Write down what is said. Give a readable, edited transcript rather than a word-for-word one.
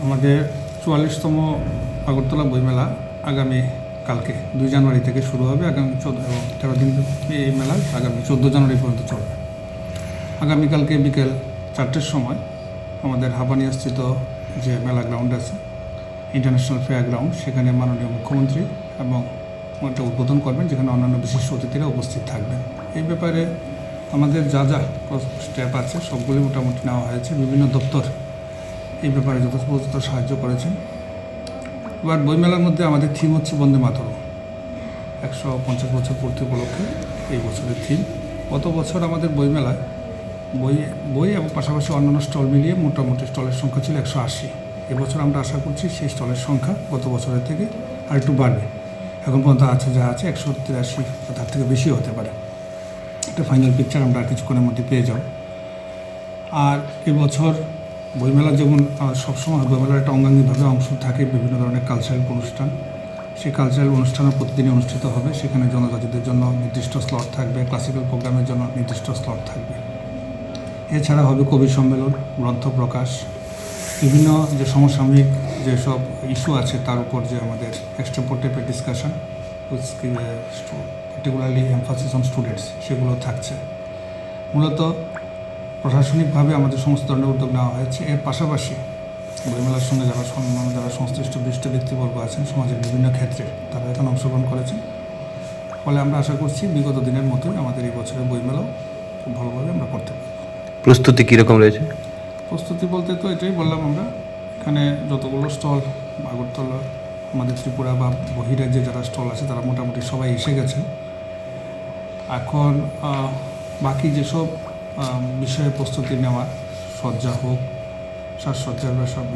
আমাদের ৪৪তম আগরতলা বইমেলা আগামী কালকে ২ জানুয়ারি থেকে শুরু হবে। আগামী ১৩ দিন এই মেলা আগামী ১৪ জানুয়ারি পর্যন্ত চলবে। আগামীকালকে বিকেল ৪টের সময় আমাদের হাবানিয়াস্থিত যে মেলা গ্রাউন্ড আছে, ইন্টারন্যাশনাল ফেয়ার গ্রাউন্ড, সেখানে মাননীয় মুখ্যমন্ত্রী এবং একটা উদ্বোধন করবেন, যেখানে অন্যান্য বিশিষ্ট অতিথিরা উপস্থিত থাকবেন। এই ব্যাপারে আমাদের যা যা স্টেপ আছে সবগুলি মোটামুটি নেওয়া হয়েছে। বিভিন্ন দপ্তর এই ব্যাপারে যথোপযুক্ত সাহায্য করেছেন। এবার বইমেলার মধ্যে আমাদের থিম হচ্ছে বন্দে মাতরম। ১৫০ বছর পূর্তি উপলক্ষে এই বছরের থিম। গত বছর আমাদের বইমেলায় বই এবং পাশাপাশি অন্যান্য স্টল মিলিয়ে মোটামুটি স্টলের সংখ্যা ছিল ১৮০। এবছর আমরা আশা করছি সেই স্টলের সংখ্যা গত বছরের থেকে আর একটু বাড়বে। এখন পর্যন্ত আছে যা আছে ১৮৩ বা তার থেকে বেশিও হতে পারে। একটা ফাইনাল পিকচার আমরা কিছুক্ষণের মধ্যে পেয়ে যাব। আর এবছর বইমেলা যেমন সবসময় বইমেলার একটা অঙ্গাঙ্গিভাবে অংশ থাকে বিভিন্ন ধরনের কালচারাল অনুষ্ঠান। সেই কালচারাল অনুষ্ঠানও প্রতিদিনই অনুষ্ঠিত হবে। সেখানে জনজাতিদের জন্য নির্দিষ্ট স্লট থাকবে, ক্লাসিক্যাল প্রোগ্রামের জন্য নির্দিষ্ট স্লট থাকবে। এছাড়া হবে কবি সম্মেলন, গ্রন্থ প্রকাশ, বিভিন্ন যে সমসাময়িক যেসব ইস্যু আছে তার উপর যে আমাদের extrapolative discussion, particularly emphasis on students, সেগুলো থাকছে। মূলত প্রশাসনিকভাবে আমাদের সমস্ত ধরনের উদ্যোগ নেওয়া হয়েছে। এর পাশাপাশি বইমেলার সঙ্গে যারা সংশ্লিষ্ট বিশিষ্ট ব্যক্তিবর্গ আছেন সমাজের বিভিন্ন ক্ষেত্রে, তারা এখানে অংশগ্রহণ করেছেন। ফলে আমরা আশা করছি বিগত দিনের মতোই আমাদের এই বছরের বইমেলাও খুব ভালোভাবে আমরা করতে পারব। প্রস্তুতি কীরকম রয়েছে? প্রস্তুতি বলতে তো এটাই বললাম, আমরা এখানে যতগুলো স্টল আগরতলা, আমাদের ত্রিপুরা বা বহিরাজ্যে যারা স্টল আছে তারা মোটামুটি সবাই এসে গেছে। এখন বাকি যেসব বিষয়ে প্রস্তুতি নেওয়া, সজ্জা হোক, সাজসজ্জার বা সব